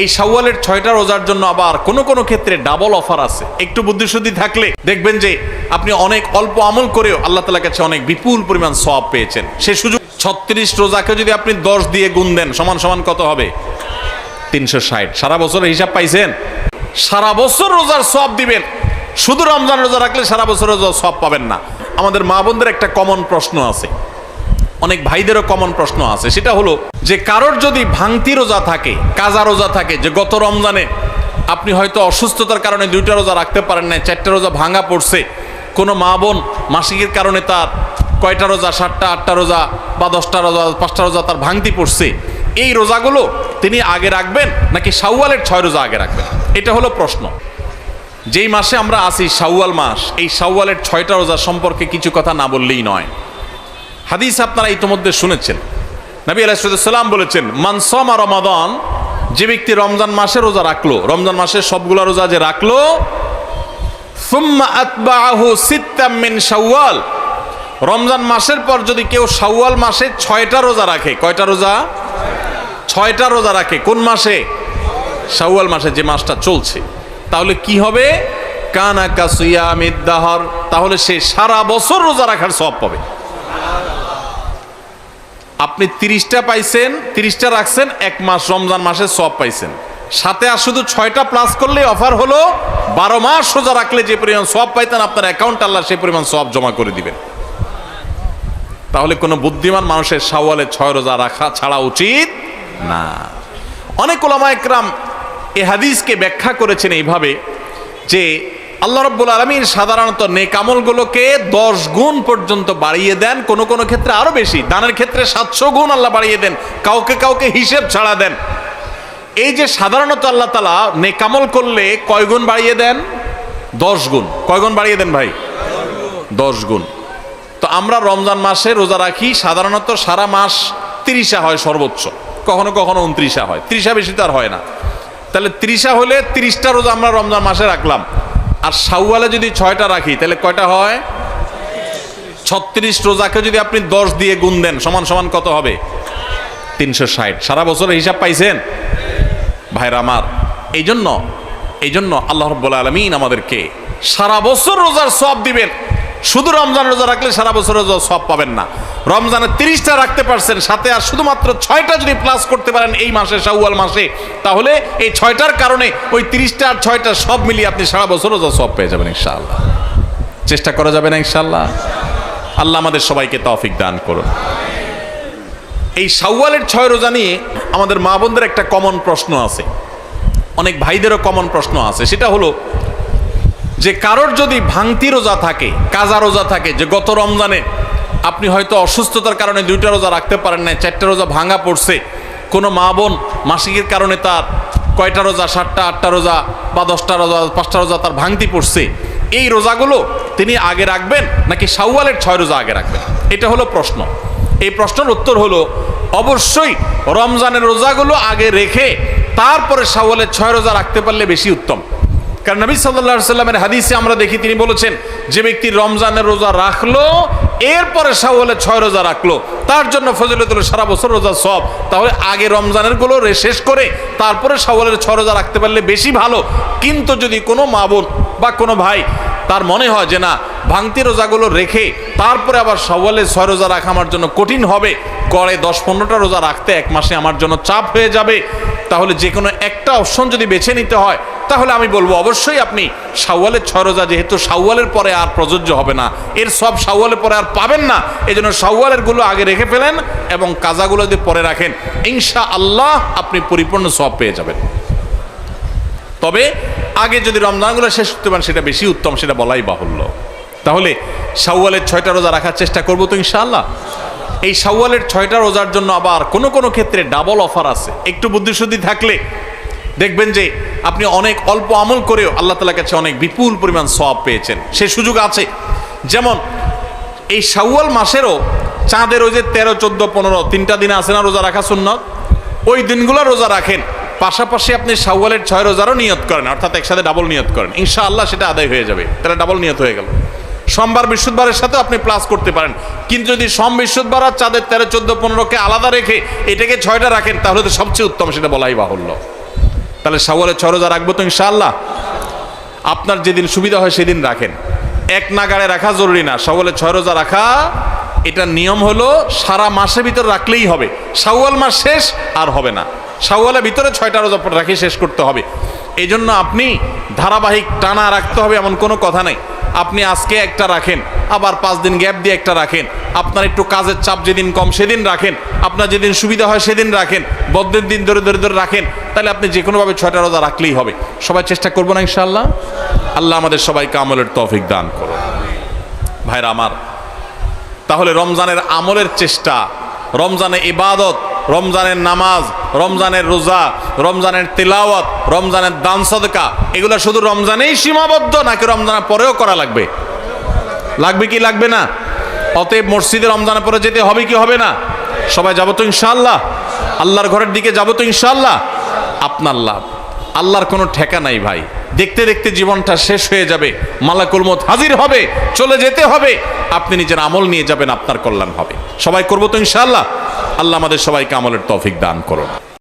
এই শাওয়ালের 6টা রোজার জন্য আবার কোনো কোনো ক্ষেত্রে ডাবল অফার আছে। একটু বুদ্ধিশুদ্ধি থাকলে দেখবেন যে আপনি অনেক অল্প আমল করেও আল্লাহ তাআলার কাছে অনেক বিপুল পরিমাণ সওয়াব পেয়েছেন। সে সুযোগ 36 রোজাকে যদি আপনি 10 দিয়ে গুণ দেন সমান সমান কত হবে? 360। সারা বছরের হিসাব পাইছেন? সারা বছর রোজার সওয়াব দিবেন। শুধু রমজান রোজা রাখলে সারা বছর রোজার সওয়াব পাবেন না। আমাদের মা বোনদের একটা কমন প্রশ্ন আছে, অনেক ভাইদেরও কমন প্রশ্ন আছে, সেটা হলো যে কারোর যদি ভাঙতি রোজা থাকে, কাজা রোজা থাকে, যে গত রমজানে আপনি হয়তো অসুস্থতার কারণে 2টা রোজা রাখতে পারেন না, 4টা রোজা ভাঙা পড়ছে, কোনো মা বোন মাসিকের কারণে তার কয়টা রোজা, 7টা 8টা রোজা বা 10টা রোজা 5টা রোজা তার ভাঙতি পড়ছে, এই রোজাগুলো তিনি আগে রাখবেন নাকি শাওয়ালের 6 রোজা আগে রাখবেন? এটা হলো প্রশ্ন। যেই মাসে আমরা আছি শাওয়াল মাস, এই শাওয়ালের 6টা রোজা সম্পর্কে কিছু কথা না বললেই নয়। হাদিস আপনারা ইতিমধ্যে শুনেছেন, নবী আলাইহিস সালাম বলেছেন, মান সামা রমাদান, যে ব্যক্তি রমজান মাসে রোজা রাখলো, রমজান মাসের সবগুলা রোজা যে রাখলো, সুম্মা আতবাআহু সিত্তাম মিন শাওয়াল, রমজান মাসের পর যদি কেউ শাওয়াল মাসে 6টা রোজা রাখে, কয়টা রোজা? 6টা রোজা রাখে। কোন মাসে? শাওয়াল মাসে, যে মাসটা চলছে। তাহলে কি হবে? কানা কাসিয়ামিদ দাহর, তাহলে সে সারা বছর রোজা রাখার সওয়াব পাবে। আপনি 30টা পাইছেন, 30টা রাখছেন, 1 মাস রমজান মাসের সওয়াব পাইছেন। সাথে আর শুধু 6টা প্লাস করলে অফার হলো 12 মাস রোজা রাখলে যে পরিমাণ সওয়াব পাইতেন আপনার অ্যাকাউন্ট আল্লাহ সেই পরিমাণ সওয়াব জমা করে দিবেন। তাহলে কোনো বুদ্ধিমান মানুষের শাওয়ালে 6 রোজা রাখা ছাড়া উচিত না। অনেক উলামা ইকরাম এই হাদিসকে ব্যাখ্যা করেছেন এইভাবে যে আল্লাহ রাব্বুল আলামিন সাধারণত নেক আমলগুলোকে 10 গুণ পর্যন্ত বাড়িয়ে দেন, কোন কোন ক্ষেত্রে আরো বেশি, দানের ক্ষেত্রে 700 গুণ আল্লাহ বাড়িয়ে দেন, কাউকে কাউকে হিসেব ছাড়া দেন। এই যে সাধারণত আল্লাহ তাআলা নেক আমল করলে কয় গুণ বাড়িয়ে দেন? 10 গুণ। কয় গুণ বাড়িয়ে দেন ভাই? 10 গুণ। তো আমরা রমজান মাসে রোজা রাখি, সাধারণত সারা মাস 30 হয় সর্বোচ্চ, কখনো কখনো 29 হয়, 30 বেশি তো আর হয় না। তাহলে 30 হলে 30টা রোজা আমরা রমজান মাসে রাখলাম, আর শাওয়ালে যদি 6টা রাখি তাহলে কয়টা হয়? 36 রোজাকে যদি আপনি 10 দিয়ে গুণ দেন সমান সমান কত হবে? 360। সারা বছরের হিসাব পাইছেন ভাইরা আমার? এই জন্য আল্লাহ রাব্বুল আলামিন আমাদেরকে সারা বছর রোজার সওয়াব দিবেন। শুধু রমজান রোজা রাখলে সারা বছর রোজার সওয়াব পাবেন না। রমজানে 30টা রাখতে পারছেন, সাথে আর শুধুমাত্র 6টা যদি প্লাস করতে পারেন এই মাসে, শাওয়াল মাসে, তাহলে এই 6টার কারণে ওই 30টা আর 6টা সব মিলিয়ে আপনি সারা বছর রোজার সওয়াব পেয়ে যাবেন ইনশাআল্লাহ। চেষ্টা করা যাবে না ইনশাআল্লাহ? আল্লাহ আমাদের সবাইকে তৌফিক দান করুন। এই শাওয়ালের 6 রোজা নিয়ে আমাদের মা বোনদের একটা কমন প্রশ্ন আছে, অনেক ভাইদেরও কমন প্রশ্ন আছে, সেটা হলো যে কারোর যদি ভাঙতি রোজা থাকে, কাজা রোজা থাকে, যে গত রমজানে আপনি হয়তো অসুস্থতার কারণে 2টা রোজা রাখতে পারেন না, 4টা রোজা ভাঙা পড়ছে, কোনো মা বোন মাসিকের কারণে তার কয়টা রোজা, 7টা 8টা রোজা বা 10টা রোজা 5টা রোজা তার ভাঙতি পড়ছে, এই রোজাগুলো তিনি আগে রাখবেন নাকি শাওয়ালের 6 রোজা আগে রাখবেন? এটা হলো প্রশ্ন। এই প্রশ্নের উত্তর হলো অবশ্যই রমজানের রোজাগুলো আগে রেখে তারপরে শাওয়ালের 6 রোজা রাখতে পারলে বেশি উত্তম। কারণ নবী সাল্লাল্লাহু আলাইহি সাল্লামের হাদিসে আমরা দেখি তিনি বলেছেন, যে ব্যক্তি রমজানের রোজা রাখলো এরপরে শাওয়ালের 6 রোজা রাখলো তার জন্য ফজিলত হলো সারা বছর রোজার সওয়াব। তাহলে আগে রমজানের গুলো শেষ করে তারপরে শাওয়ালের 6 রোজা রাখতে পারলে বেশি ভালো। কিন্তু যদি কোনো মা বোন বা কোনো ভাই তার মনে হয় যে না, ভাঙতি রোজাগুলো রেখে তারপরে আবার শাওয়ালের 6 রোজা রাখা আমার জন্য কঠিন হবে, করে 10-15টা রোজা রাখতে 1 মাসে আমার জন্য চাপ হয়ে যাবে, তাহলে যে কোনো একটা অপশন যদি বেছে নিতে হয় তাহলে আমি বলবো অবশ্যই আপনি শাওয়ালের 6 রোজা, যেহেতু শাওয়ালের পরে আর প্রযোজ্য হবে না, এর সব শাওয়ালের পরে আর পাবেন না, এই জন্য শাওয়ালের গুলো আগে রেখে ফেলেন এবং কাজাগুলো যদি পরে রাখেন ইনশাআল্লাহ আপনি পরিপূর্ণ সওয়াব পেয়ে যাবেন। তবে আগে যদি রমজানগুলো শেষ করতে পারেন সেটা বেশি উত্তম, সেটা বলাই বাহুল্য। তাহলে শাওয়ালের 6টা রোজা রাখার চেষ্টা করবো তো ইনশাআল্লাহ। এই শাওয়ালের 6টা রোজার জন্য আবার কোনো কোনো ক্ষেত্রে ডাবল অফার আছে। একটু বুদ্ধিশুদ্ধি থাকলে দেখবেন যে আপনি অনেক অল্প আমল করেও আল্লাহ তাআলার কাছে অনেক বিপুল পরিমাণ সওয়াব পেয়েছেন। সে সুযোগ আছে। যেমন এই শাওয়াল মাসেরও চাঁদের ওই যে 13, 14, 15 3টা দিন আছে না রোজা রাখা সুন্নত, ওই দিনগুলো রোজা রাখেন, পাশাপাশি আপনি শাওয়ালের 6 রোজারও নিয়ত করেন, অর্থাৎ একসাথে ডাবল নিয়ত করেন, ইনশাআল্লাহ সেটা আদায় হয়ে যাবে। তাহলে ডাবল নিয়ত হয়ে গেল। সোমবার বৃহস্পতিবারের সাথে আপনি প্লাস করতে পারেন, কিন্তু যদি সোম বৃহস্পতিবার আর চাঁদের 13, 14, 15কে আলাদা রেখে এটাকে 6টা রাখেন তাহলে তো সবচেয়ে উত্তম, সেটা বলাই বাহুল্য। তাহলে শাওয়ালে 6 রোজা রাখবো তো ইনশাআল্লাহ। আপনার যেদিন সুবিধা হয় সেদিন রাখেন, এক নাগাড়ে রাখা জরুরি না। শাওয়ালে 6 রোজা রাখা এটা নিয়ম হলো সারা মাসের ভিতর রাখলেই হবে, শাওয়াল মাস শেষ আর হবে না, শাওয়ালের ভিতরে 6টা রোজা রাখি শেষ করতে হবে। এই জন্য আপনি ধারাবাহিক টানা রাখতে হবে এমন কোনো কথা নেই। আপনি আজকে একটা রাখেন, আবার 5 দিন গ্যাপ দিয়ে একটা রাখেন, আপনার একটু কাজের চাপ যেদিন কম সেদিন রাখেন, আপনার যেদিন সুবিধা হয় সেদিন রাখেন, বদ্ধের দিন ধরে ধরে ধরে রাখেন, তাহলে আপনি যে কোনোভাবে 6টা রোজা রাখলেই হবে। সবাই চেষ্টা করবো না ইনশাআল্লাহ? আল্লাহ আমাদের সবাইকে আমলের তৌফিক দান করুন। ভাইরা আমার, তাহলে রমজানের আমলের চেষ্টা, রমজানে ইবাদত, রমজানের নামাজ, রমজানের রোজা, রমজানের তিলাওয়াত, রমজানের দান সদকা, এগুলো শুধু রমজানেই সীমাবদ্ধ নাকি রমজানের পরেও করা লাগবে? লাগবে কি লাগবে না? অতএব মসজিদে রমজানের পরে যেতে হবে কি হবে না? সবাই যাবো তো ইনশাআল্লাহ? আল্লাহর ঘরের দিকে যাবো তো ইনশাআল্লাহ? আপনার লাভ, আল্লাহর কোনো ঠেকা নাই ভাই। দেখতে দেখতে জীবনটা শেষ হয়ে যাবে, মালাকুল মউত হাজির হবে, চলে যেতে হবে, আপনি নিজের আমল নিয়ে যাবেন, আপনার কল্যাণ হবে। সবাই করবো তো ইনশাআল্লাহ? আল্লাহ আমাদের সবাইকে আমলের তৌফিক দান করুন।